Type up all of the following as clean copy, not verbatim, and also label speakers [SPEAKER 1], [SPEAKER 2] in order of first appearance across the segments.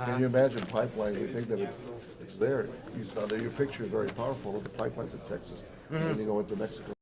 [SPEAKER 1] Can you imagine pipelines? We think that it's there. You saw that your picture is very powerful of the pipelines in Texas, and then you go into Mexico.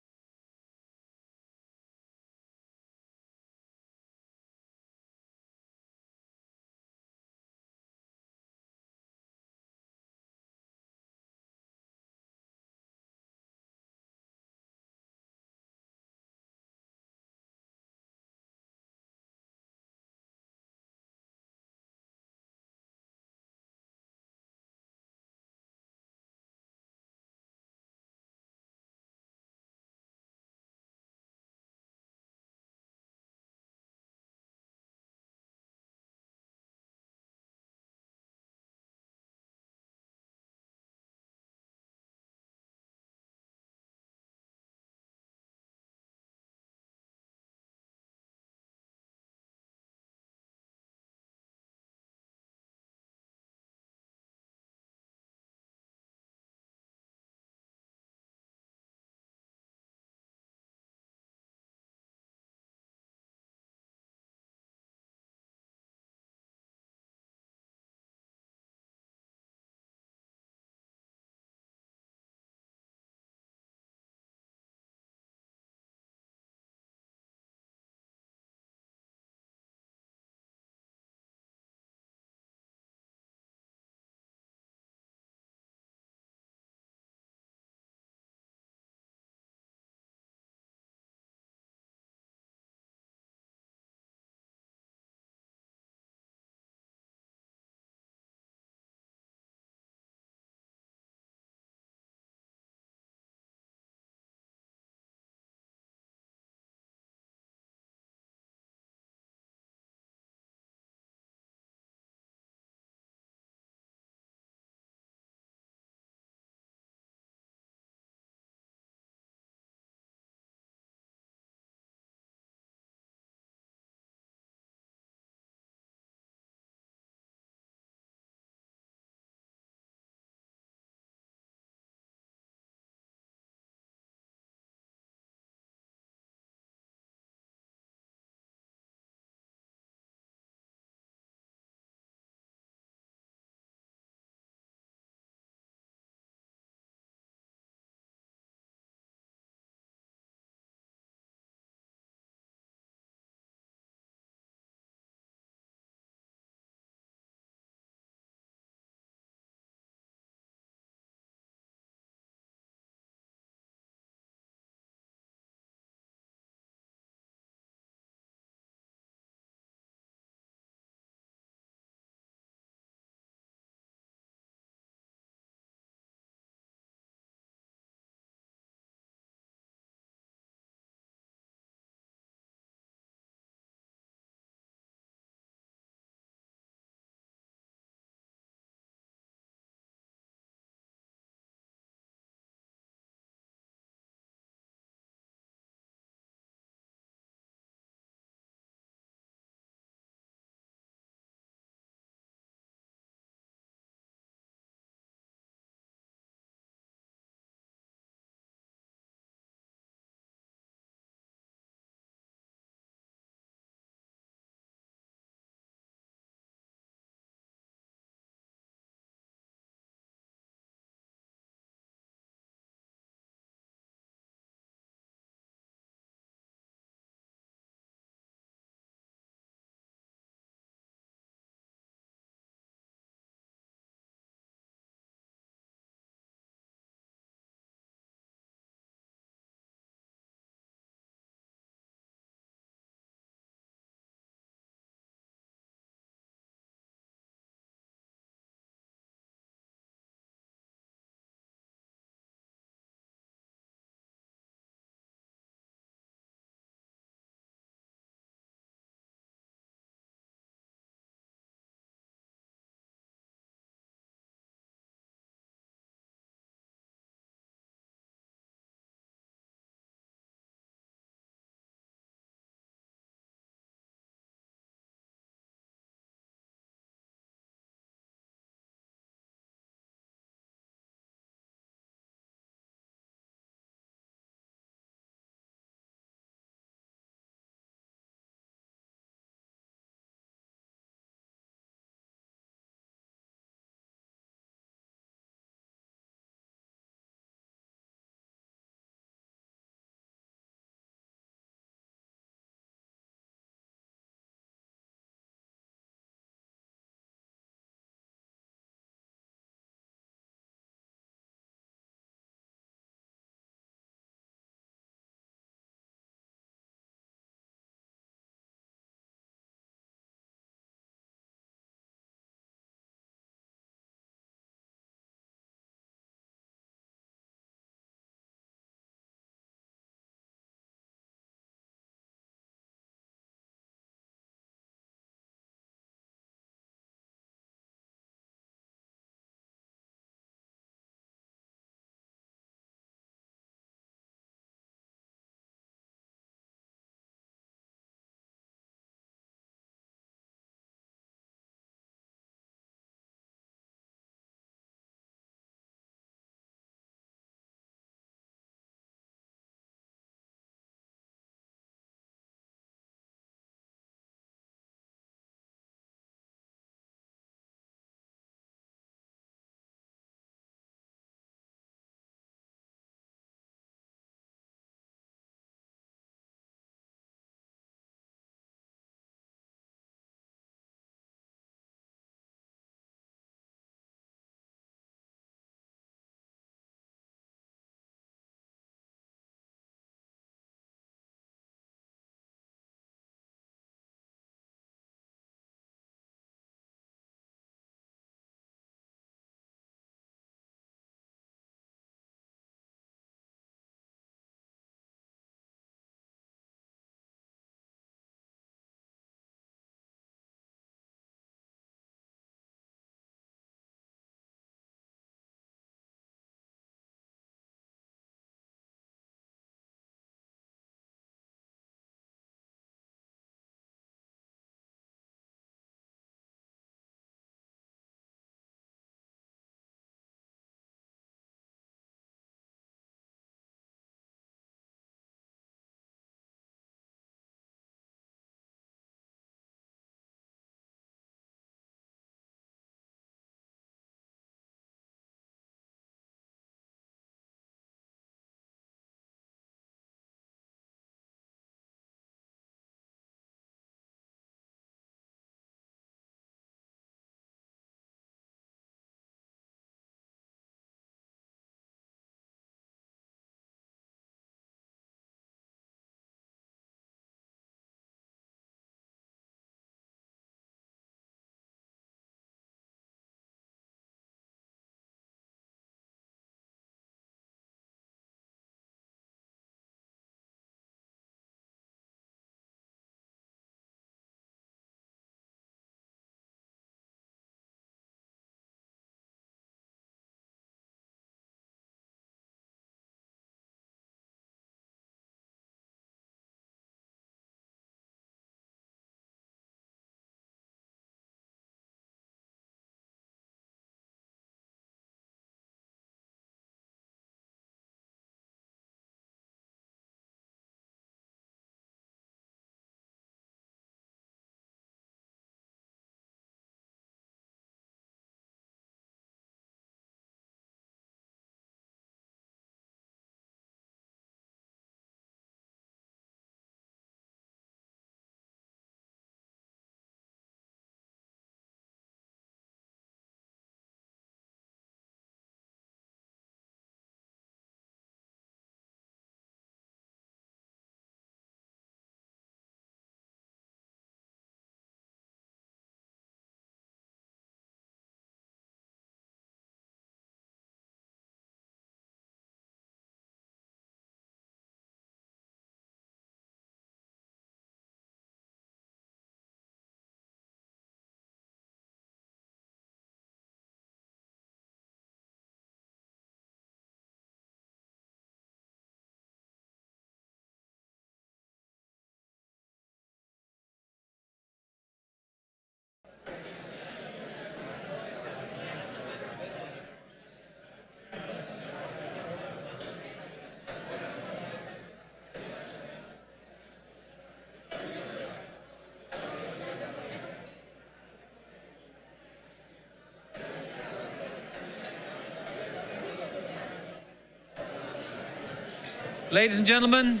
[SPEAKER 2] Ladies and gentlemen,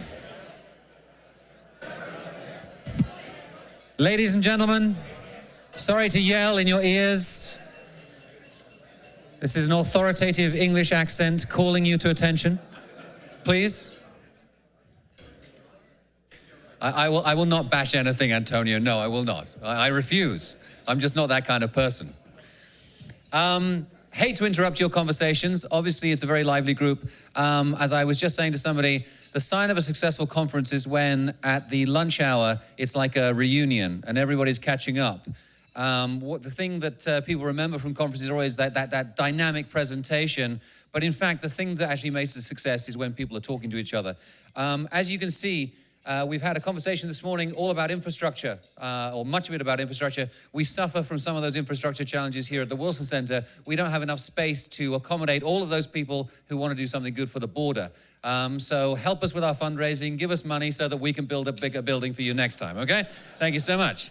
[SPEAKER 2] sorry to yell in your ears. This is an authoritative English accent calling you to attention. Please. I will not bash anything, Antonio. No, I will not. I refuse. I'm just not that kind of person. Hate to interrupt your conversations. Obviously, it's a very lively group. As I was just saying to somebody, the sign of a successful conference is when at the lunch hour, it's like a reunion and everybody's catching up. The thing that people remember from conferences is always that dynamic presentation. But in fact, the thing that actually makes it a success is when people are talking to each other. As you can see, we've had a conversation this morning all about infrastructure, or much of it about infrastructure. We suffer from some of those infrastructure challenges here at the Wilson Center. We don't have enough space to accommodate all of those people who want to do something good for the border. So help us with our fundraising, give us money so that we can build a bigger building for you next time, okay? Thank you so much.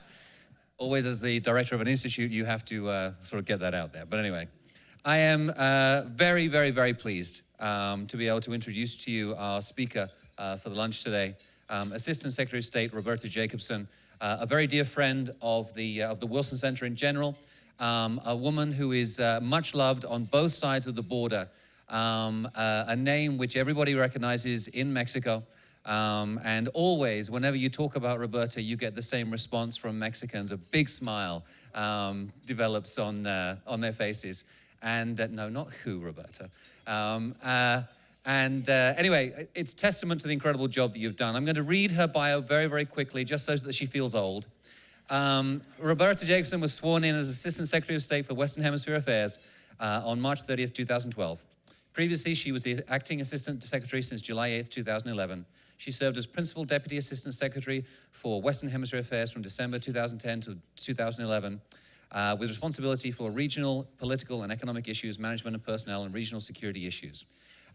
[SPEAKER 2] Always as the director of an institute, you have to sort of get that out there. But anyway, I am very, very, very pleased to be able to introduce to you our speaker for the lunch today. Assistant Secretary of State Roberta Jacobson, a very dear friend of the Wilson Center in general, a woman who is much loved on both sides of the border, a name which everybody recognizes in Mexico, and always, whenever you talk about Roberta, you get the same response from Mexicans. A big smile develops on their faces. And no, not who, Roberta. Anyway, it's testament to the incredible job that you've done. I'm going to read her bio very, very quickly, just so that she feels old. Roberta Jacobson was sworn in as Assistant Secretary of State for Western Hemisphere Affairs on March 30th, 2012. Previously, she was the Acting Assistant Secretary since July 8th, 2011. She served as Principal Deputy Assistant Secretary for Western Hemisphere Affairs from December 2010 to 2011, with responsibility for regional, political, and economic issues, management of personnel, and regional security issues.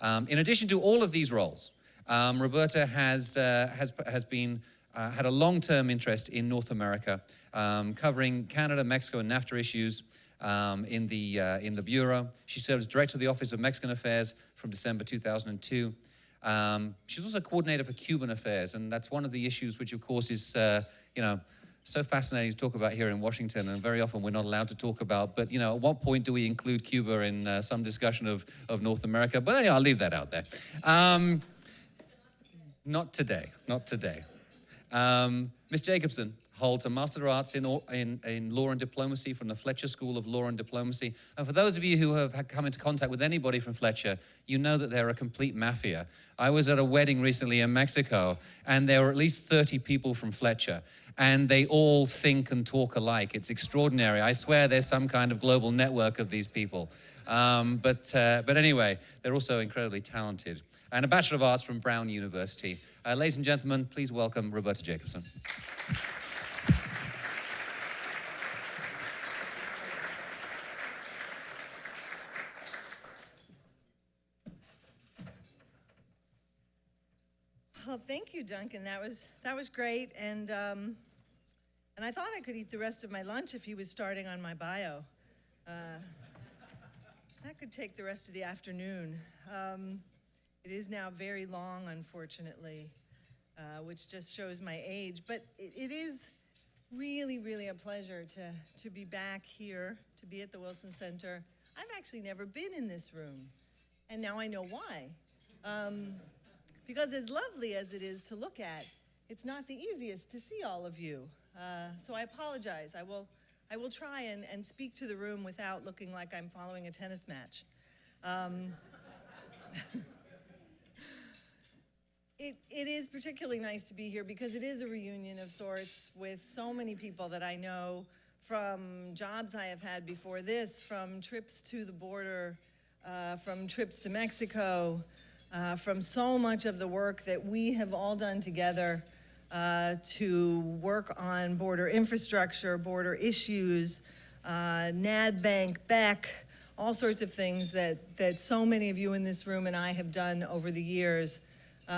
[SPEAKER 2] In addition to all of these roles, Roberta has had a long-term interest in North America, covering Canada, Mexico, and NAFTA issues in the Bureau. She served as Director of the Office of Mexican Affairs from December 2002. She was also coordinator for Cuban affairs, and that's one of the issues which, of course, is so fascinating to talk about here in Washington, and very often we're not allowed to talk about. But at what point do we include Cuba in some discussion of North America? But anyway, I'll leave that out there. Not today. Not today. Ms. Jacobson holds a Master of Arts in Law and Diplomacy from the Fletcher School of Law and Diplomacy. And for those of you who have come into contact with anybody from Fletcher, you know that they're a complete mafia. I was at a wedding recently in Mexico, and there were at least 30 people from Fletcher, and they all think and talk alike. It's extraordinary. I swear there's some kind of global network of these people. But anyway, they're also incredibly talented. And a Bachelor of Arts from Brown University. Ladies and gentlemen, please welcome Roberta Jacobson.
[SPEAKER 3] Well, thank you, Duncan. That was great, and I thought I could eat the rest of my lunch if he was starting on my bio. That could take the rest of the afternoon. It is now very long, unfortunately, which just shows my age. But it is really, really a pleasure to be back here, to be at the Wilson Center. I've actually never been in this room, and now I know why. Because as lovely as it is to look at, it's not the easiest to see all of you. So I apologize. I will try and speak to the room without looking like I'm following a tennis match. It is particularly nice to be here because it is a reunion of sorts with so many people that I know from jobs I have had before this, from trips to the border, from trips to Mexico, from so much of the work that we have all done together to work on border infrastructure, border issues, NAD Bank, BEC, all sorts of things that so many of you in this room and I have done over the years,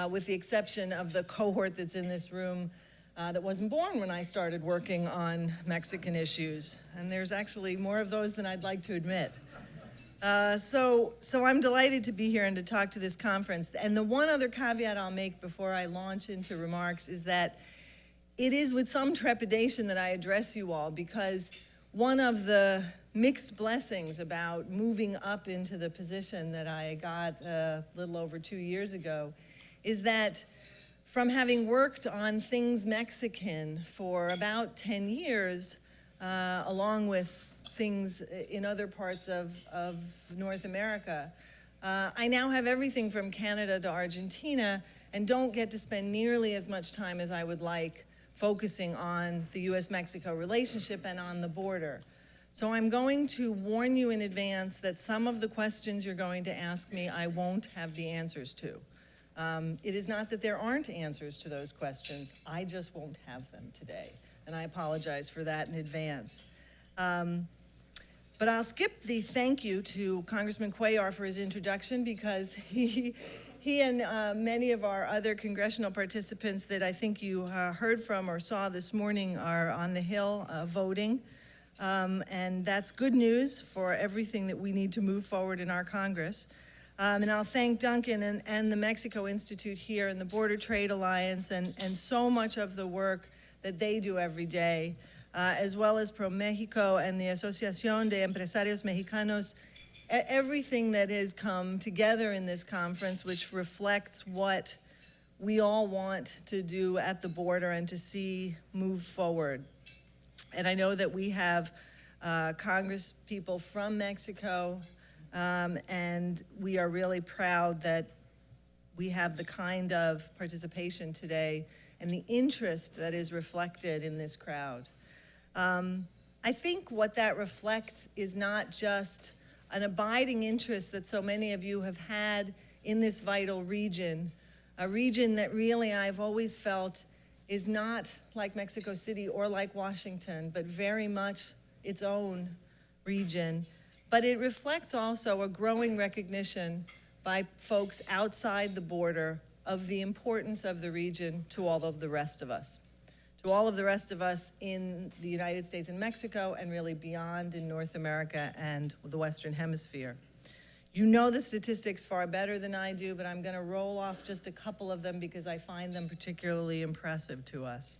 [SPEAKER 3] with the exception of the cohort that's in this room that wasn't born when I started working on Mexican issues. And there's actually more of those than I'd like to admit. So I'm delighted to be here and to talk to this conference. And the one other caveat I'll make before I launch into remarks is that it is with some trepidation that I address you all, because one of the mixed blessings about moving up into the position that I got a little over 2 years ago is that from having worked on things Mexican for about 10 years, along with things in other parts of North America, I now have everything from Canada to Argentina and don't get to spend nearly as much time as I would like focusing on the U.S. Mexico relationship and on the border. So I'm going to warn you in advance that some of the questions you're going to ask me, I won't have the answers to. It is not that there aren't answers to those questions, I just won't have them today. And I apologize for that in advance. But I'll skip the thank you to Congressman Cuellar for his introduction, because he and many of our other congressional participants that I think you heard from or saw this morning are on the Hill voting. And that's good news for everything that we need to move forward in our Congress. And I'll thank Duncan and the Mexico Institute here and the Border Trade Alliance and so much of the work that they do every day, as well as ProMéxico and the Asociación de Empresarios Mexicanos, everything that has come together in this conference, which reflects what we all want to do at the border and to see move forward. And I know that we have Congress people from Mexico, and we are really proud that we have the kind of participation today and the interest that is reflected in this crowd. I think what that reflects is not just an abiding interest that so many of you have had in this vital region, a region that really I've always felt is not like Mexico City or like Washington, but very much its own region. But it reflects also a growing recognition by folks outside the border of the importance of the region to all of the rest of us. To all of the rest of us in the United States and Mexico, and really beyond in North America and the Western Hemisphere. You know the statistics far better than I do, but I'm going to roll off just a couple of them because I find them particularly impressive to us.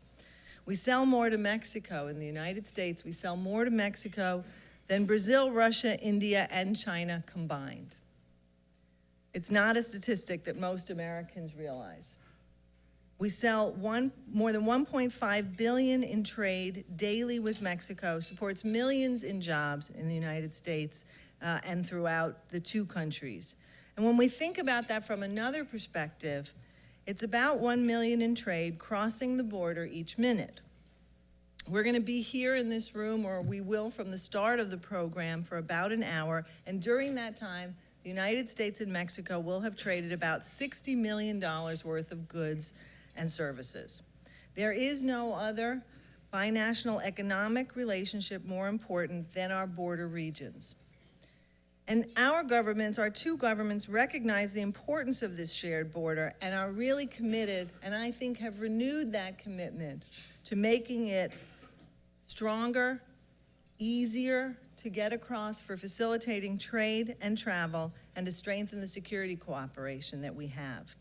[SPEAKER 3] We sell more to Mexico in the United States. We sell more to Mexico than Brazil, Russia, India, and China combined. It's not a statistic that most Americans realize. We sell more than $1.5 billion in trade daily with Mexico, supports millions in jobs in the United States and throughout the two countries. And when we think about that from another perspective, it's about 1 million in trade crossing the border each minute. We're going to be here in this room, or we will from the start of the program, for about an hour, and during that time, the United States and Mexico will have traded about $60 million worth of goods and services. There is no other binational economic relationship more important than our border regions. And our two governments recognize the importance of this shared border and are really committed, and I think have renewed that commitment to making it stronger, easier to get across for facilitating trade and travel, and to strengthen the security cooperation that we have.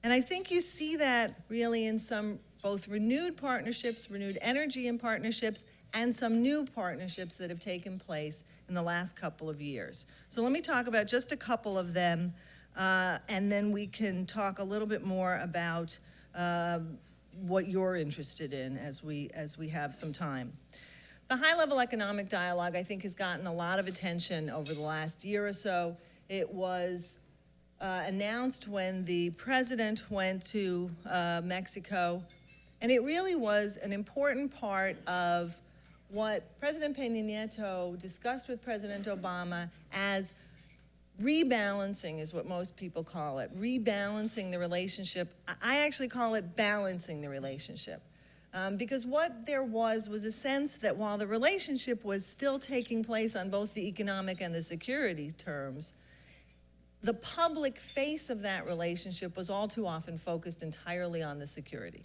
[SPEAKER 3] And I think you see that really in some both renewed partnerships, renewed energy in partnerships, and some new partnerships that have taken place in the last couple of years. So let me talk about just a couple of them, and then we can talk a little bit more about what you're interested in as we have some time. The high-level economic dialogue, I think, has gotten a lot of attention over the last year or so. It was announced when the president went to Mexico, and it really was an important part of what President Peña Nieto discussed with President Obama as rebalancing, is what most people call it, rebalancing the relationship. I actually call it balancing the relationship. Because what there was a sense that while the relationship was still taking place on both the economic and the security terms, the public face of that relationship was all too often focused entirely on the security.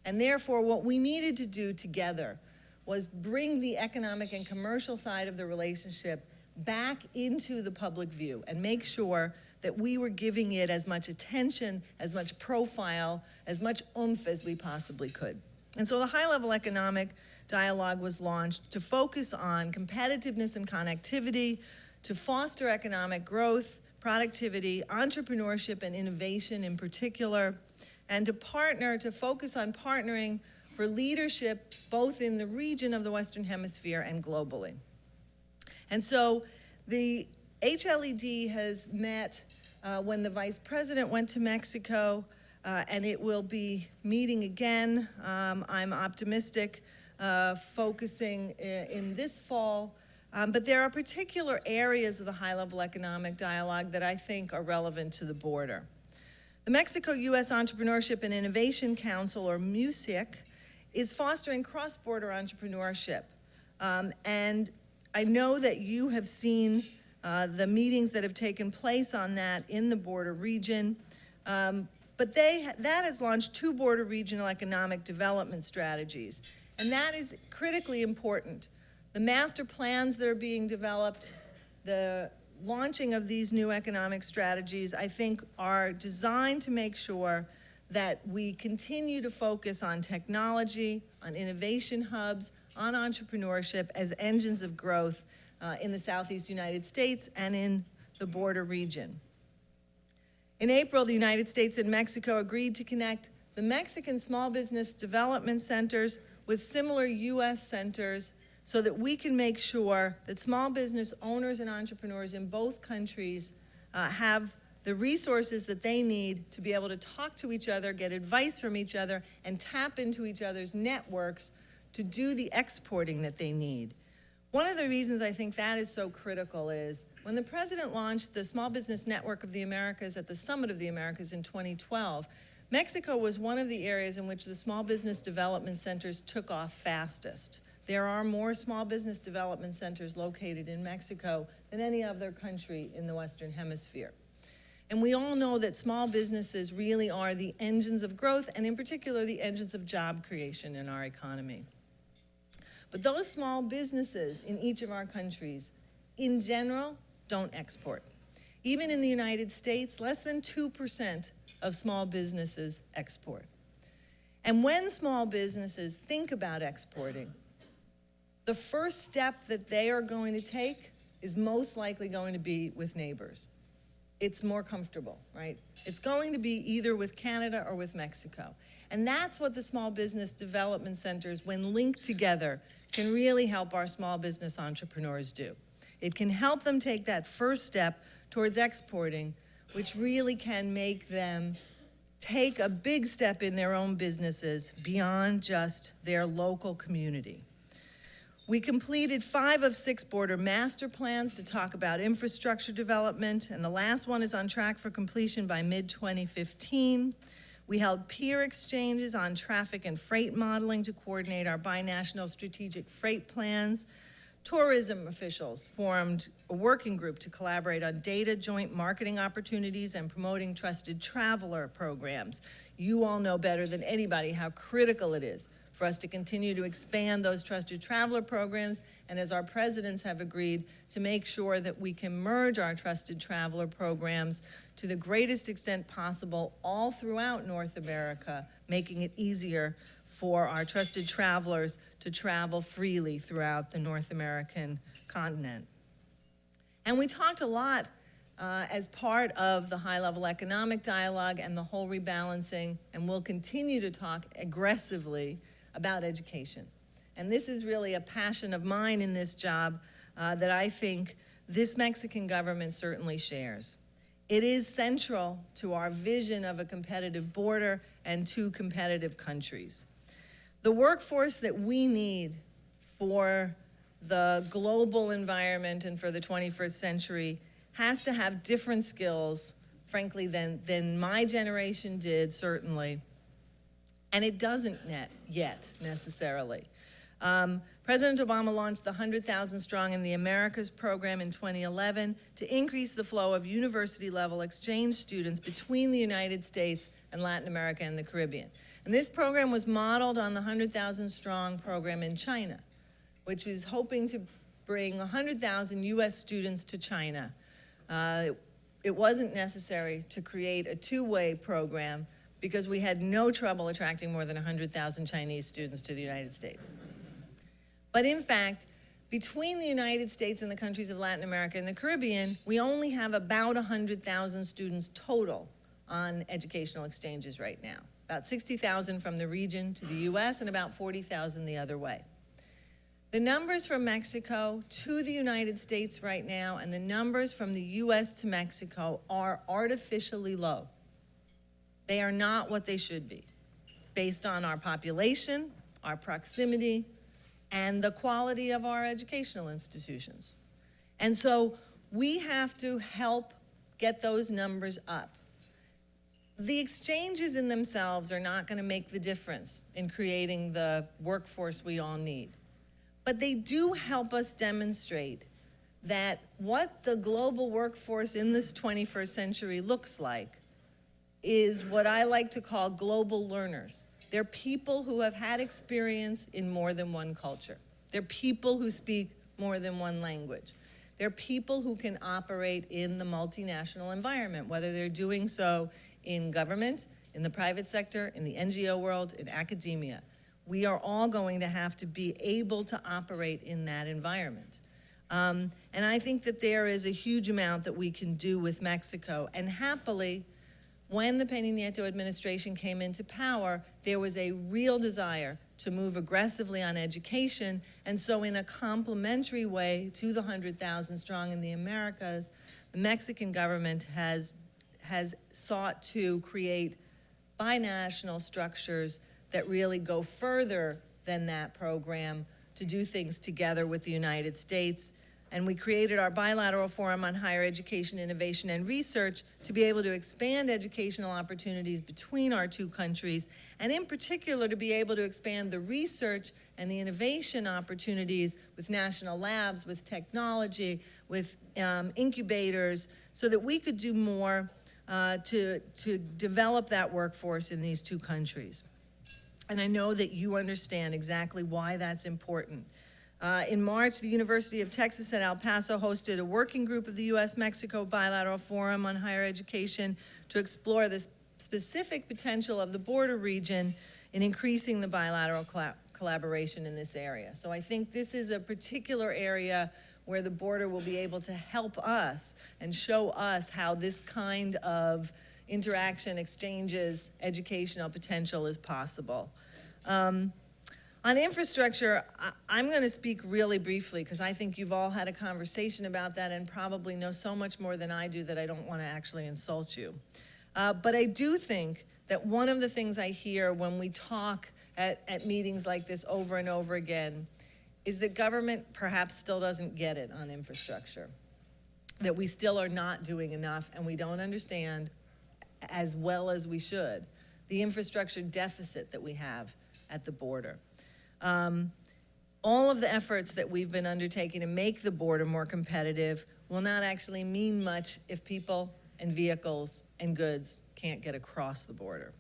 [SPEAKER 3] And therefore, what we needed to do together was bring the economic and commercial side of the relationship back into the public view and make sure that we were giving it as much attention, as much profile, as much oomph as we possibly could. And so the high-level economic dialogue was launched to focus on competitiveness and connectivity, to foster economic growth, productivity, entrepreneurship, and innovation in particular, and to focus on partnering for leadership both in the region of the Western Hemisphere and globally. And so the HLED has met when the Vice President went to Mexico, and it will be meeting again, I'm optimistic, focusing in this fall. But there are particular areas of the high-level economic dialogue that I think are relevant to the border. The Mexico-U.S. Entrepreneurship and Innovation Council, or MUSIC, is fostering cross-border entrepreneurship. And I know that you have seen the meetings that have taken place on that in the border region. But that has launched 2 border regional economic development strategies. And that is critically important. The master plans that are being developed, the launching of these new economic strategies, I think are designed to make sure that we continue to focus on technology, on innovation hubs, on entrepreneurship as engines of growth in the Southeast United States and in the border region. In April, the United States and Mexico agreed to connect the Mexican small business development centers with similar U.S. centers so that we can make sure that small business owners and entrepreneurs in both countries have the resources that they need to be able to talk to each other, get advice from each other, and tap into each other's networks to do the exporting that they need. One of the reasons I think that is so critical is when the President launched the Small Business Network of the Americas at the Summit of the Americas in 2012, Mexico was one of the areas in which the small business development centers took off fastest. There are more small business development centers located in Mexico than any other country in the Western Hemisphere. And we all know that small businesses really are the engines of growth, and in particular, the engines of job creation in our economy. But those small businesses in each of our countries, in general, don't export. Even in the United States, less than 2% of small businesses export. And when small businesses think about exporting, the first step that they are going to take is most likely going to be with neighbors. It's more comfortable, right? It's going to be either with Canada or with Mexico. And that's what the small business development centers, when linked together, can really help our small business entrepreneurs do. It can help them take that first step towards exporting, which really can make them take a big step in their own businesses beyond just their local community. We completed 5 of 6 border master plans to talk about infrastructure development, and the last one is on track for completion by mid-2015. We held peer exchanges on traffic and freight modeling to coordinate our binational strategic freight plans. Tourism officials formed a working group to collaborate on data, joint marketing opportunities, and promoting trusted traveler programs. You all know better than anybody how critical it is for us to continue to expand those trusted traveler programs, and as our presidents have agreed, to make sure that we can merge our trusted traveler programs to the greatest extent possible all throughout North America, making it easier for our trusted travelers to travel freely throughout the North American continent. And we talked a lot as part of the high-level economic dialogue and the whole rebalancing, and we'll continue to talk aggressively about education. And this is really a passion of mine in this job that I think this Mexican government certainly shares. It is central to our vision of a competitive border and 2 competitive countries. The workforce that we need for the global environment and for the 21st century has to have different skills, frankly, than my generation did, certainly. And it doesn't yet, necessarily. President Obama launched the 100,000 Strong in the Americas program in 2011 to increase the flow of university-level exchange students between the United States and Latin America and the Caribbean. And this program was modeled on the 100,000 Strong program in China, which is hoping to bring 100,000 U.S. students to China. It wasn't necessary to create a two-way program because we had no trouble attracting more than 100,000 Chinese students to the United States. But in fact, between the United States and the countries of Latin America and the Caribbean, we only have about 100,000 students total on educational exchanges right now. About 60,000 from the region to the U.S. and about 40,000 the other way. The numbers from Mexico to the United States right now and the numbers from the U.S. to Mexico are artificially low. They are not what they should be, based on our population, our proximity, and the quality of our educational institutions. And so we have to help get those numbers up. The exchanges in themselves are not going to make the difference in creating the workforce we all need. But they do help us demonstrate that what the global workforce in this 21st century looks like is what I like to call global learners. They're people who have had experience in more than one culture. They're people who speak more than one language. They're people who can operate in the multinational environment, whether they're doing so in government, in the private sector, in the NGO world, in academia. We are all going to have to be able to operate in that environment. And I think that there is a huge amount that we can do with Mexico. And happily, when the Peña Nieto administration came into power, there was a real desire to move aggressively on education. And so in a complementary way to the 100,000 strong in the Americas, the Mexican government has sought to create binational structures that really go further than that program to do things together with the United States. And we created our bilateral forum on higher education, innovation, and research to be able to expand educational opportunities between our two countries, and in particular to be able to expand the research and the innovation opportunities with national labs, with technology, with incubators, so that we could do more to develop that workforce in these two countries. And I know that you understand exactly why that's important. In March, the University of Texas at El Paso hosted a working group of the U.S. Mexico Bilateral Forum on Higher Education to explore the specific potential of the border region in increasing the bilateral collaboration in this area. So I think this is a particular area where the border will be able to help us and show us how this kind of interaction, exchanges, educational potential is possible. On infrastructure, I'm going to speak really briefly because I think you've all had a conversation about that and probably know so much more than I do that I don't want to actually insult you. But I do think that one of the things I hear when we talk at meetings like this over and over again is that government perhaps still doesn't get it on infrastructure, that we still are not doing enough and we don't understand as well as we should the infrastructure deficit that we have at the border. All of the efforts that we've been undertaking to make the border more competitive will not actually mean much if people and vehicles and goods can't get across the border.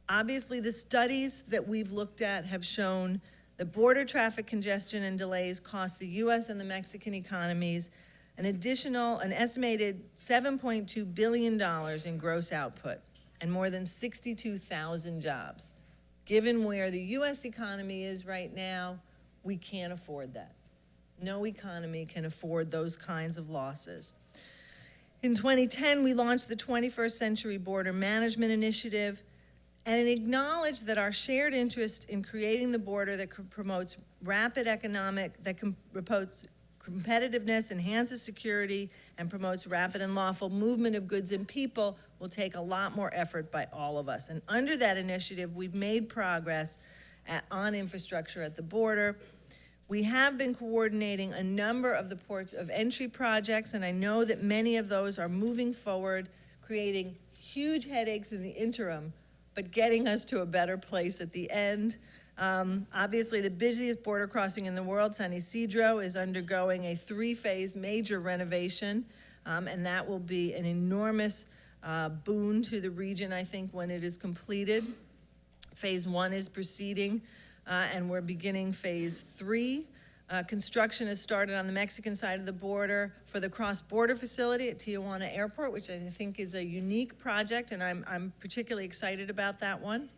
[SPEAKER 3] Obviously, the studies that we've looked at have shown that border traffic congestion and delays cost the U.S. and the Mexican economies an estimated $7.2 billion in gross output and more than 62,000 jobs. Given where the U.S. economy is right now, we can't afford that. No economy can afford those kinds of losses. In 2010, we launched the 21st Century Border Management Initiative, and it acknowledged that our shared interest in creating the border that promotes promotes competitiveness, enhances security, and promotes rapid and lawful movement of goods and people will take a lot more effort by all of us. And under that initiative, we've made progress on infrastructure at the border. We have been coordinating a number of the ports of entry projects, and I know that many of those are moving forward, creating huge headaches in the interim, but getting us to a better place at the end. Obviously, the busiest border crossing in the world, San Isidro, is undergoing a 3-phase major renovation, and that will be an enormous boon to the region, I think, when it is completed. Phase 1 is proceeding, and we're beginning phase 3. Construction has started on the Mexican side of the border for the cross-border facility at Tijuana Airport, which I think is a unique project, and I'm particularly excited about that one.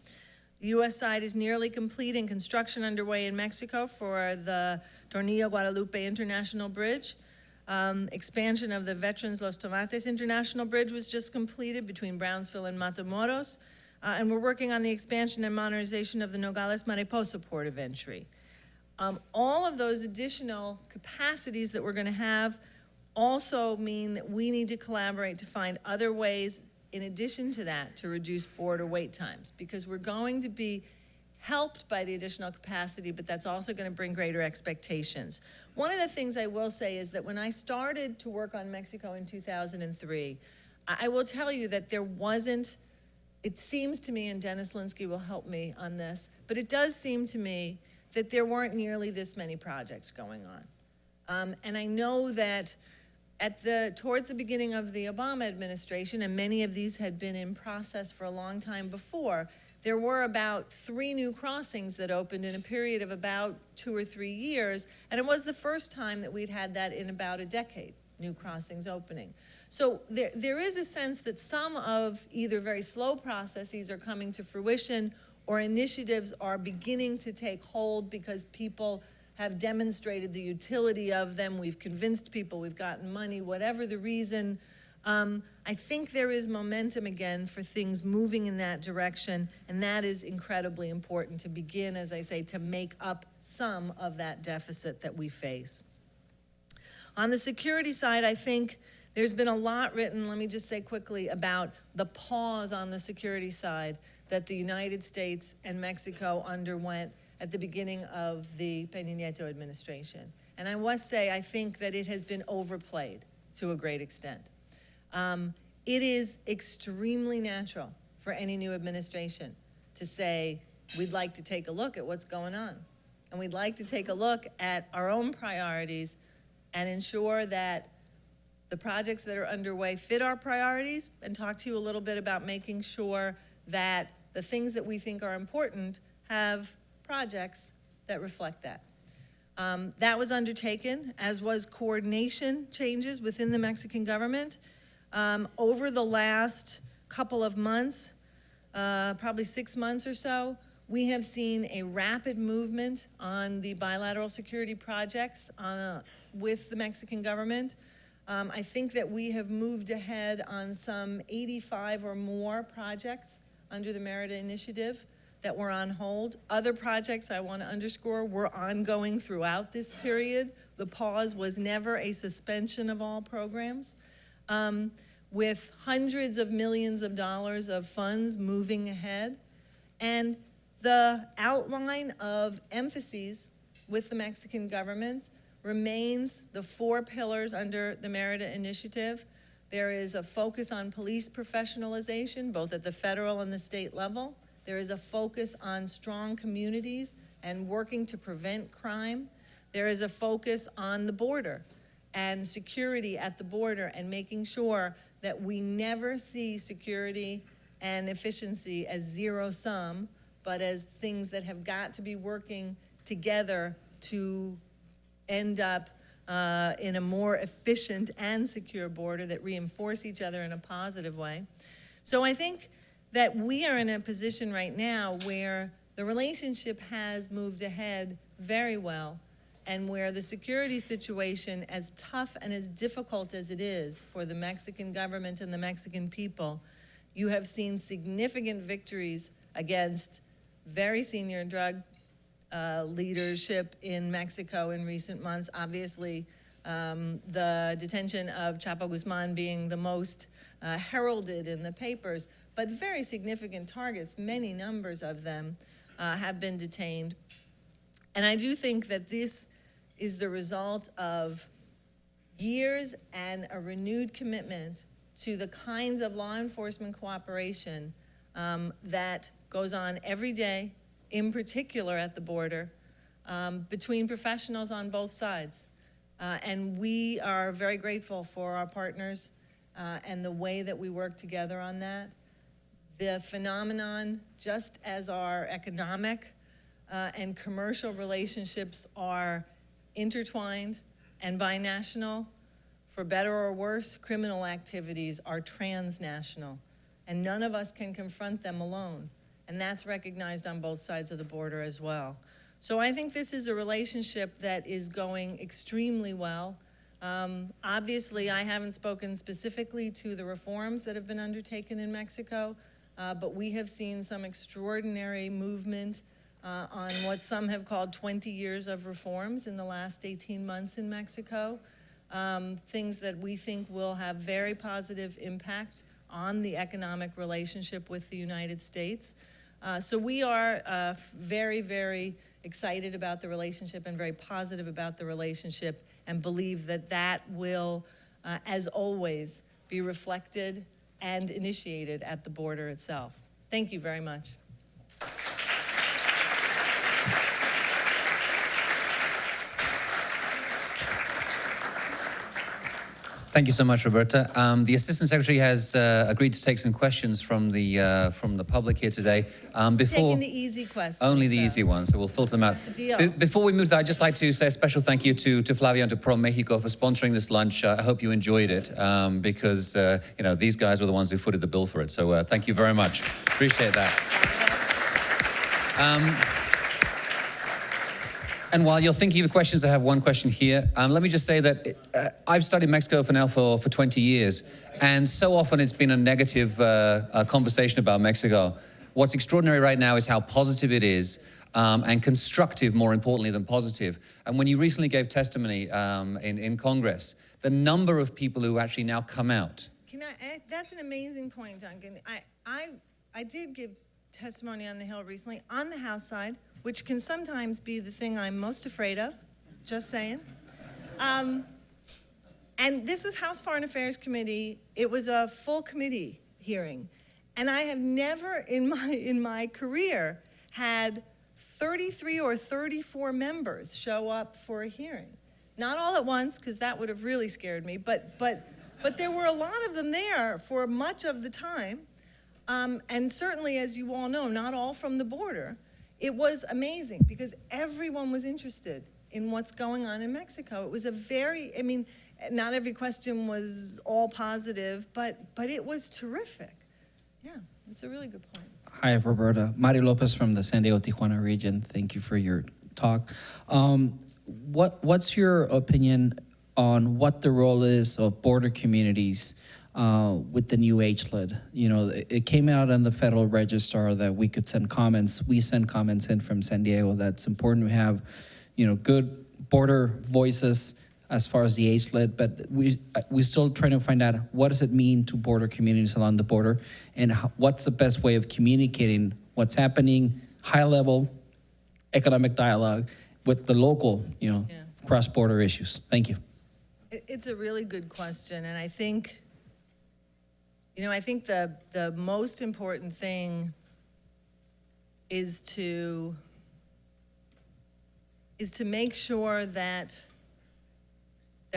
[SPEAKER 3] The U.S. side is nearly complete and construction underway in Mexico for the Tornillo Guadalupe International Bridge. Expansion of the Veterans Los Tomates International Bridge was just completed between Brownsville and Matamoros. And we're working on the expansion and modernization of the Nogales Mariposa port of entry. All of those additional capacities that we're going to have also mean that we need to collaborate to find other ways, in addition to that, to reduce border wait times, because we're going to be helped by the additional capacity, but that's also going to bring greater expectations. One of the things I will say is that when I started to work on Mexico in 2003, I will tell you that there wasn't, it seems to me, and Dennis Linsky will help me on this, but it does seem to me that there weren't nearly this many projects going on. And I know that towards the beginning of the Obama administration, and many of these had been in process for a long time before, there were about 3 new crossings that opened in a period of about 2 or 3 years, and it was the first time that we'd had that in about a decade, new crossings opening. So there is a sense that some of either very slow processes are coming to fruition, or initiatives are beginning to take hold because people have demonstrated the utility of them. We've convinced people, we've gotten money, whatever the reason. I think there is momentum again for things moving in that direction, and that is incredibly important to begin, as I say, to make up some of that deficit that we face. On the security side, I think there's been a lot written, let me just say quickly, about the pause on the security side that the United States and Mexico underwent at the beginning of the Peña Nieto administration. And I must say, I think that it has been overplayed to a great extent. It is extremely natural for any new administration to say, we'd like to take a look at what's going on. And we'd like to take a look at our own priorities and ensure that the projects that are underway fit our priorities, and talk to you a little bit about making sure that the things that we think are important have projects that reflect that. That was undertaken, as was coordination changes within the Mexican government. Over the last couple of months, probably 6 months or so, we have seen a rapid movement on the bilateral security projects with the Mexican government. I think that we have moved ahead on some 85 or more projects under the Merida Initiative that were on hold. Other projects, I want to underscore, were ongoing throughout this period. The pause was never a suspension of all programs. With hundreds of millions of dollars of funds moving ahead. And the outline of emphases with the Mexican government remains the 4 pillars under the Merida Initiative. There is a focus on police professionalization, both at the federal and the state level. There is a focus on strong communities and working to prevent crime. There is a focus on the border and security at the border, and making sure that we never see security and efficiency as zero-sum, but as things that have got to be working together to end up in a more efficient and secure border that reinforce each other in a positive way. So I think that we are in a position right now where the relationship has moved ahead very well, and where the security situation, as tough and as difficult as it is for the Mexican government and the Mexican people, you have seen significant victories against very senior drug leadership in Mexico in recent months. Obviously, the detention of Chapo Guzman being the most heralded in the papers, but very significant targets, many numbers of them have been detained. And I do think that this is the result of years and a renewed commitment to the kinds of law enforcement cooperation that goes on every day, in particular at the border, between professionals on both sides. And we are very grateful for our partners and the way that we work together on that. The phenomenon, just as our economic and commercial relationships are intertwined, and binational. For better or worse, criminal activities are transnational, and none of us can confront them alone. And that's recognized on both sides of the border as well. So I think this is a relationship that is going extremely well. Obviously, I haven't spoken specifically to the reforms that have been undertaken in Mexico, but we have seen some extraordinary movement on what some have called 20 years of reforms in the last 18 months in Mexico. Things that we think will have very positive impact on the economic relationship with the United States. So we are very, very excited about the relationship and very positive about the relationship, and believe that that will, as always, be reflected and initiated at the border itself. Thank you very much.
[SPEAKER 2] Thank you so much, Roberta. The Assistant Secretary has agreed to take some questions from the public here today.
[SPEAKER 3] Taking the easy questions.
[SPEAKER 2] Only the easy ones, so we'll filter them out.
[SPEAKER 3] Deal.
[SPEAKER 2] Before we move to that, I'd just like to say a special thank you to Flavia and to Pro Mexico for sponsoring this lunch. I hope you enjoyed it, because you know, these guys were the ones who footed the bill for it. So thank you very much. Appreciate that. And while you're thinking of questions, I have one question here. Let me just say that I've studied Mexico for 20 years, and so often it's been a negative conversation about Mexico. What's extraordinary right now is how positive it is, and constructive, more importantly than positive. And when you recently gave testimony in Congress, the number of people who actually now come out.
[SPEAKER 3] That's an amazing point, Duncan. I did give testimony on the Hill recently, on the House side, which can sometimes be the thing I'm most afraid of, just saying. And this was House Foreign Affairs Committee. It was a full committee hearing. And I have never in my career had 33 or 34 members show up for a hearing. Not all at once, because that would have really scared me, but there were a lot of them there for much of the time. And certainly, as you all know, not all from the border. It was amazing because everyone was interested in what's going on in Mexico. It was I mean, not every question was all positive, but it was terrific. Yeah, it's a really good point.
[SPEAKER 4] Hi, Roberta. Mario Lopez from the San Diego Tijuana region. Thank you for your talk. What's your opinion on what the role is of border communities with the new age-led? You know, it came out on the Federal Register that we could send comments. We send comments in from San Diego that's important to have, you know, good border voices as far as the age-led, but we're still trying to find out what does it mean to border communities along the border, and what's the best way of communicating what's happening, high-level economic dialogue with the local, you know, cross-border issues. Thank you.
[SPEAKER 3] It's a really good question, and I think, you know, I think the most important thing is to make sure that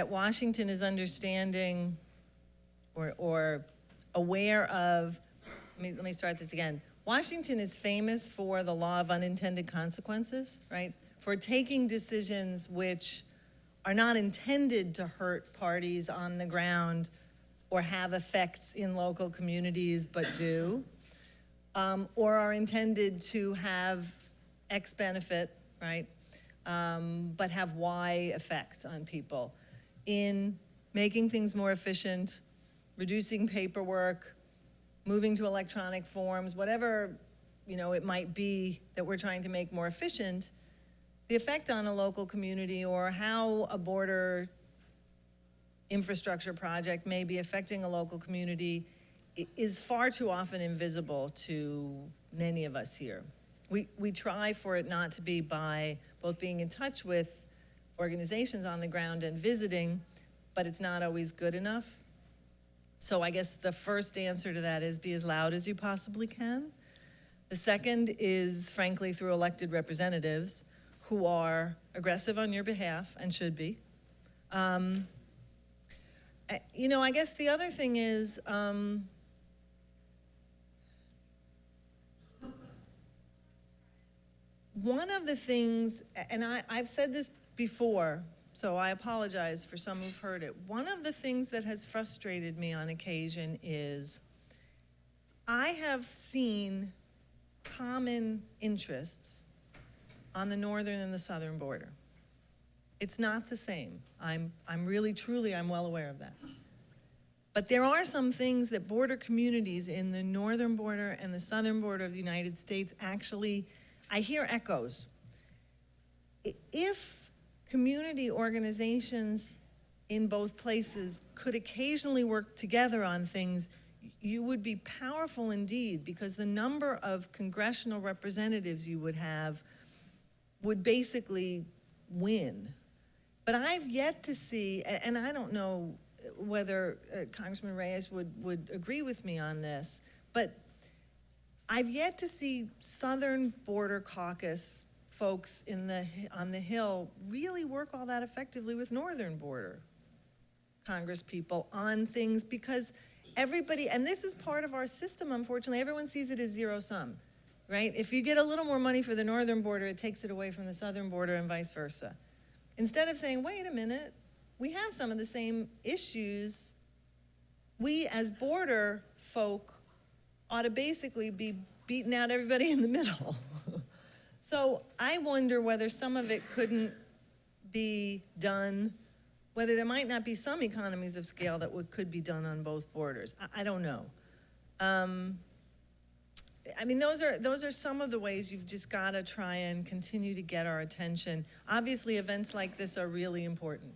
[SPEAKER 3] Washington is understanding or aware of, let me start this again. Washington is famous for the law of unintended consequences, right? For taking decisions which are not intended to hurt parties on the ground or have effects in local communities, but do, or are intended to have X benefit, right, but have Y effect on people, in making things more efficient, reducing paperwork, moving to electronic forms, whatever, you know, it might be that we're trying to make more efficient. The effect on a local community or how a border infrastructure project may be affecting a local community is far too often invisible to many of us here. We try for it not to be by both being in touch with organizations on the ground and visiting, but it's not always good enough. So I guess the first answer to that is be as loud as you possibly can. The second is, frankly, through elected representatives who are aggressive on your behalf and should be. You know, I guess the other thing is, one of the things, and I've said this before, so I apologize for some who've heard it. One of the things that has frustrated me on occasion is I have seen common interests on the northern and the southern border. It's not the same. I'm really, truly, I'm well aware of that. But there are some things that border communities in the northern border and the southern border of the United States actually, I hear echoes. If community organizations in both places could occasionally work together on things, you would be powerful indeed, because the number of congressional representatives you would have would basically win. But I've yet to see, and I don't know whether Congressman Reyes would agree with me on this, but I've yet to see Southern Border Caucus folks on the Hill really work all that effectively with Northern Border Congress people on things, because everybody, and this is part of our system, unfortunately, everyone sees it as zero sum, right? If you get a little more money for the northern border, it takes it away from the southern border and vice versa. Instead of saying, wait a minute, we have some of the same issues. We, as border folk, ought to basically be beating out everybody in the middle. So I wonder whether some of it couldn't be done, whether there might not be some economies of scale that could be done on both borders. I don't know. I mean, those are some of the ways you've just got to try and continue to get our attention. Obviously, events like this are really important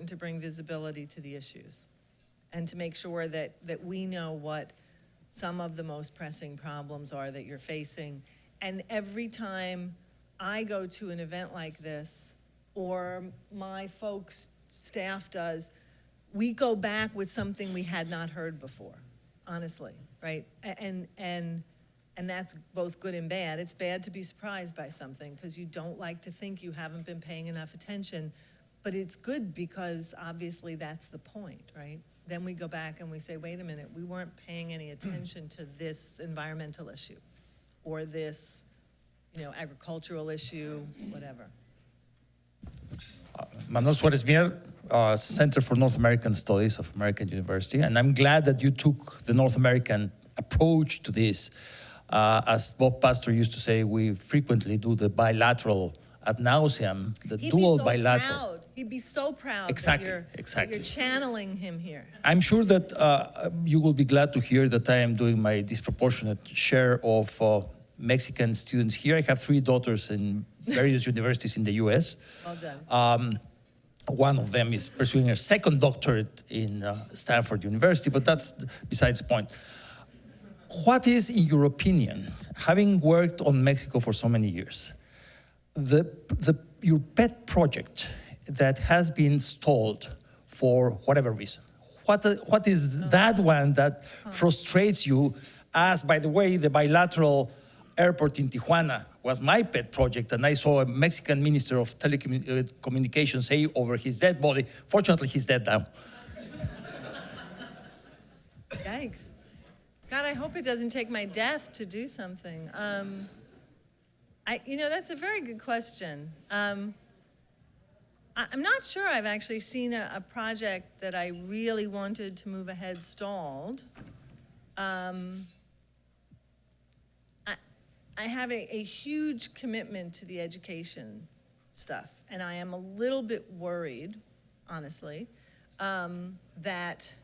[SPEAKER 3] to bring visibility to the issues and to make sure that we know what some of the most pressing problems are that you're facing. And every time I go to an event like this, or my folks' staff does, we go back with something we had not heard before, honestly, right? And that's both good and bad. It's bad to be surprised by something because you don't like to think you haven't been paying enough attention, but it's good because obviously that's the point, right? Then we go back and we say, wait a minute, we weren't paying any attention to this environmental issue or this, agricultural issue, whatever.
[SPEAKER 5] Manuel Suarez Mier, Center for North American Studies of American University, and I'm glad that you took the North American approach to this. As Bob Pastor used to say, we frequently do the bilateral ad nauseam, the dual bilateral.
[SPEAKER 3] Proud. He'd be so proud
[SPEAKER 5] Exactly,
[SPEAKER 3] that you're channeling him here.
[SPEAKER 5] I'm sure that you will be glad to hear that I am doing my disproportionate share of Mexican students here. I have 3 daughters in various universities in the U.S.
[SPEAKER 3] Well done.
[SPEAKER 5] One of them is pursuing her 2nd doctorate in Stanford University, but that's besides the point. What is, in your opinion, having worked on Mexico for so many years, your pet project that has been stalled for whatever reason? What is that one that frustrates you? As, by the way, the bilateral airport in Tijuana was my pet project, and I saw a Mexican minister of telecommunications say over his dead body, fortunately he's dead now.
[SPEAKER 3] Yikes. God, I hope it doesn't take my death to do something. That's a very good question. I'm not sure I've actually seen a project that I really wanted to move ahead stalled. I have a huge commitment to the education stuff, and I am a little bit worried, honestly, that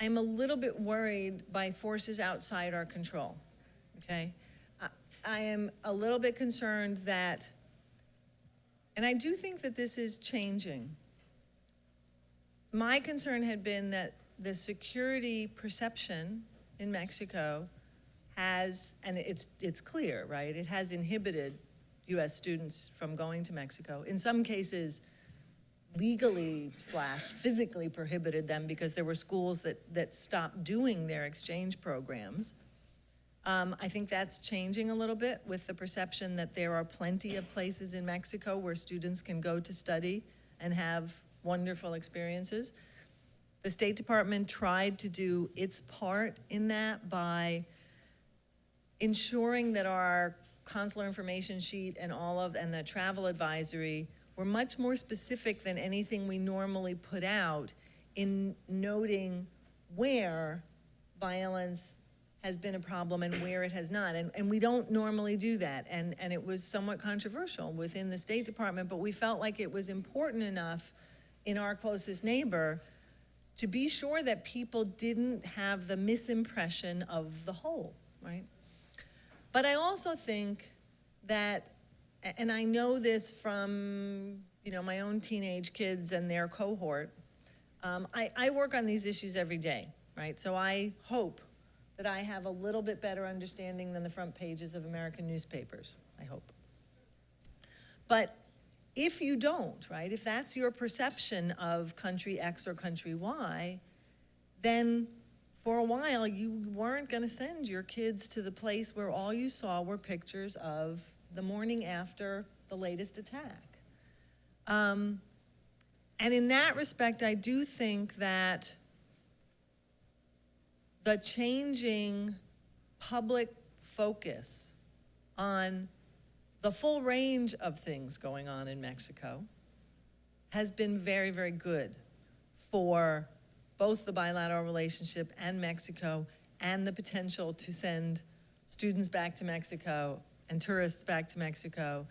[SPEAKER 3] I'm a little bit worried by forces outside our control, okay? I am a little bit concerned that, and I do think that this is changing. My concern had been that the security perception in Mexico has, and it's clear, right? It has inhibited U.S. students from going to Mexico. In some cases, legally / physically prohibited them because there were schools that stopped doing their exchange programs. I think that's changing a little bit with the perception that there are plenty of places in Mexico where students can go to study and have wonderful experiences. The State Department tried to do its part in that by ensuring that our consular information sheet and and the travel advisory were much more specific than anything we normally put out in noting where violence has been a problem and where it has not. And we don't normally do that. And it was somewhat controversial within the State Department, but we felt like it was important enough in our closest neighbor to be sure that people didn't have the misimpression of the whole, right? But I also think that, and I know this from, my own teenage kids and their cohort, I work on these issues every day, right? So I hope that I have a little bit better understanding than the front pages of American newspapers, I hope. But if you don't, right, if that's your perception of country X or country Y, then for a while you weren't going to send your kids to the place where all you saw were pictures of the morning after the latest attack. And in that respect, I do think that the changing public focus on the full range of things going on in Mexico has been very, very good for both the bilateral relationship and Mexico and the potential to send students back to Mexico and tourists back to Mexico,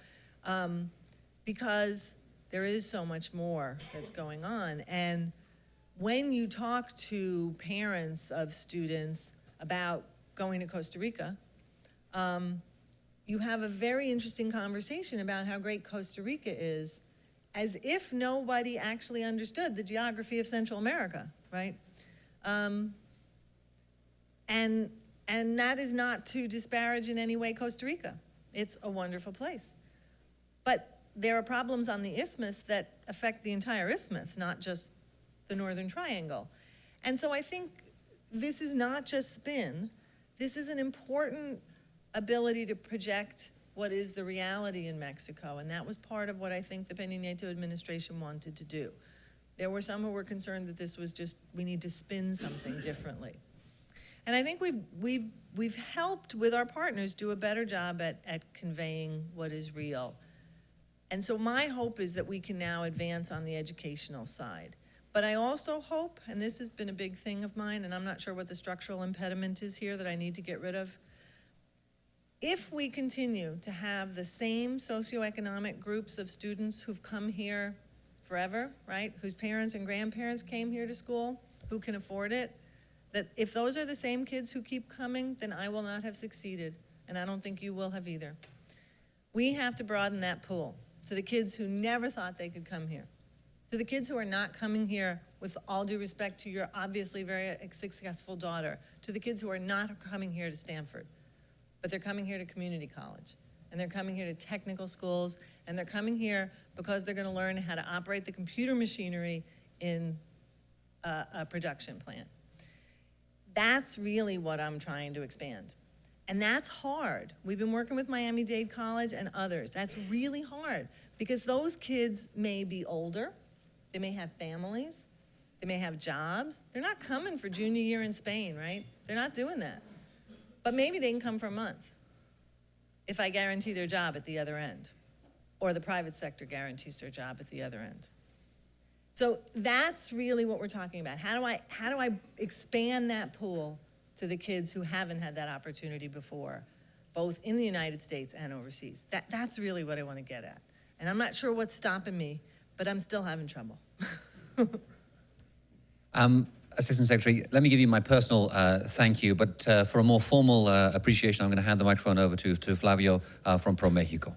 [SPEAKER 3] because there is so much more that's going on. And when you talk to parents of students about going to Costa Rica, you have a very interesting conversation about how great Costa Rica is, as if nobody actually understood the geography of Central America, right? And that is not to disparage in any way Costa Rica. It's a wonderful place. But there are problems on the isthmus that affect the entire isthmus, not just the Northern Triangle. And so I think this is not just spin. This is an important ability to project what is the reality in Mexico. And that was part of what I think the Peña Nieto administration wanted to do. There were some who were concerned that this was just, we need to spin something differently. And I think we've helped with our partners do a better job at conveying what is real. And so my hope is that we can now advance on the educational side. But I also hope, and this has been a big thing of mine, and I'm not sure what the structural impediment is here that I need to get rid of, if we continue to have the same socioeconomic groups of students who've come here forever, right, whose parents and grandparents came here to school, who can afford it, that if those are the same kids who keep coming, then I will not have succeeded, and I don't think you will have either. We have to broaden that pool to the kids who never thought they could come here, to the kids who are not coming here, with all due respect to your obviously very successful daughter, to the kids who are not coming here to Stanford, but they're coming here to community college, and they're coming here to technical schools, and they're coming here because they're going to learn how to operate the computer machinery in a production plant. That's really what I'm trying to expand. And that's hard. We've been working with Miami-Dade College and others. That's really hard because those kids may be older, they may have families, they may have jobs. They're not coming for junior year in Spain, right? They're not doing that. But maybe they can come for a month if I guarantee their job at the other end, or the private sector guarantees their job at the other end. So that's really what we're talking about. How do I expand that pool to the kids who haven't had that opportunity before, both in the United States and overseas? That's really what I want to get at. And I'm not sure what's stopping me, but I'm still having trouble.
[SPEAKER 2] Assistant Secretary, let me give you my personal thank you, but for a more formal appreciation, I'm going to hand the microphone over to Flavio from ProMexico.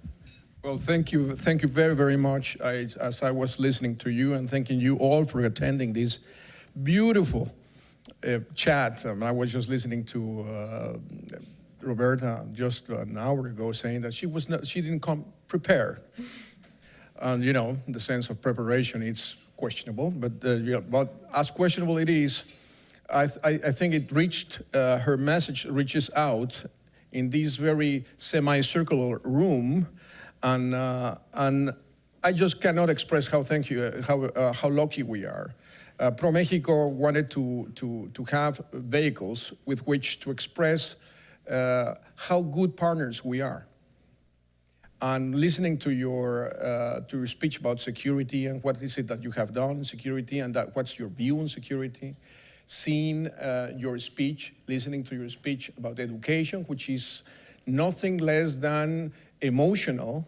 [SPEAKER 6] Well, thank you very, very much. As I was listening to you, and thanking you all for attending this beautiful chat. I was just listening to Roberta just an hour ago saying that she didn't come prepared. And you know, the sense of preparation, it's questionable, but as questionable it is, I think it reached, her message reaches out in this very semicircular room, and I just cannot express how how lucky we are. ProMexico wanted to have vehicles with which to express how good partners we are. And listening to your speech about security and what is it that you have done in security and what's your view on security, seeing your speech, listening to your speech about education, which is nothing less than emotional,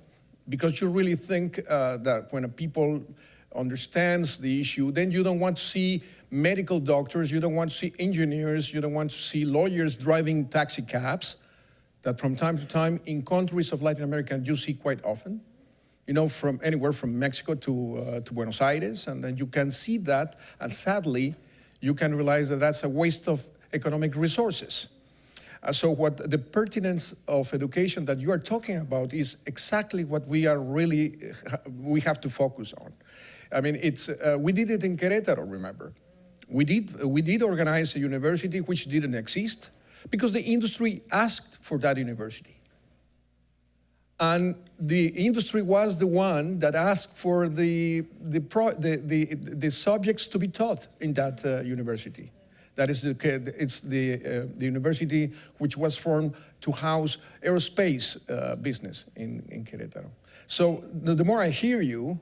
[SPEAKER 6] because you really think that when a people understands the issue, then you don't want to see medical doctors, you don't want to see engineers, you don't want to see lawyers driving taxi cabs, that from time to time in countries of Latin America you see quite often, from anywhere from Mexico to Buenos Aires, and then you can see that, and sadly, you can realize that that's a waste of economic resources. So what the pertinence of education that you are talking about is exactly what we have to focus on. I mean, we did it in Querétaro, remember? We did organize a university which didn't exist, because the industry asked for that university. And the industry was the one that asked for the subjects to be taught in that university. That is it's the university which was formed to house aerospace business in Querétaro. So the more I hear you,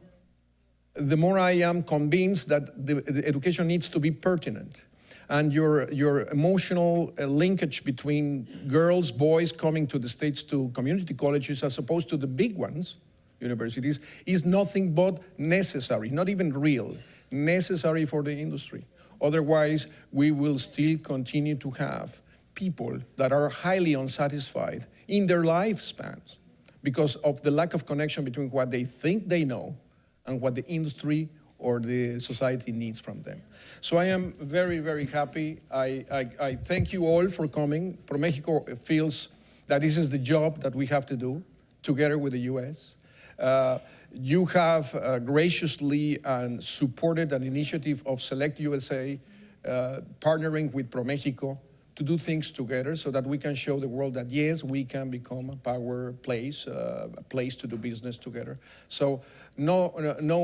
[SPEAKER 6] the more I am convinced that the education needs to be pertinent. And your emotional linkage between girls, boys coming to the States to community colleges as opposed to the big ones, universities, is nothing but necessary, not even real, necessary for the industry. Otherwise, we will still continue to have people that are highly unsatisfied in their lifespans because of the lack of connection between what they think they know and what the industry or the society needs from them. So I am very, very happy. I thank you all for coming. ProMéxico feels that this is the job that we have to do together with the U.S. You have graciously and supported an initiative of Select USA, partnering with ProMéxico to do things together so that we can show the world that, yes, we can become a power place, a place to do business together. So no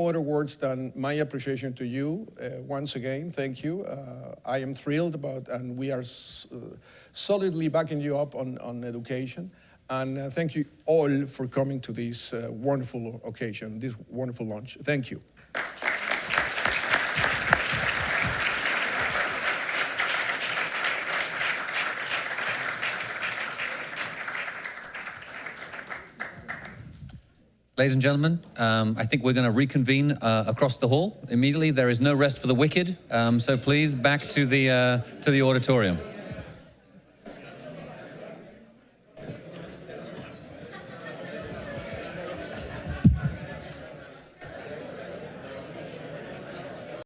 [SPEAKER 6] other words than my appreciation to you. Once again, thank you. I am thrilled about, and we are solidly backing you up on education. And thank you all for coming to this wonderful occasion, this wonderful lunch. Thank you.
[SPEAKER 2] Ladies and gentlemen, I think we're going to reconvene across the hall immediately. There is no rest for the wicked, so please back to the auditorium.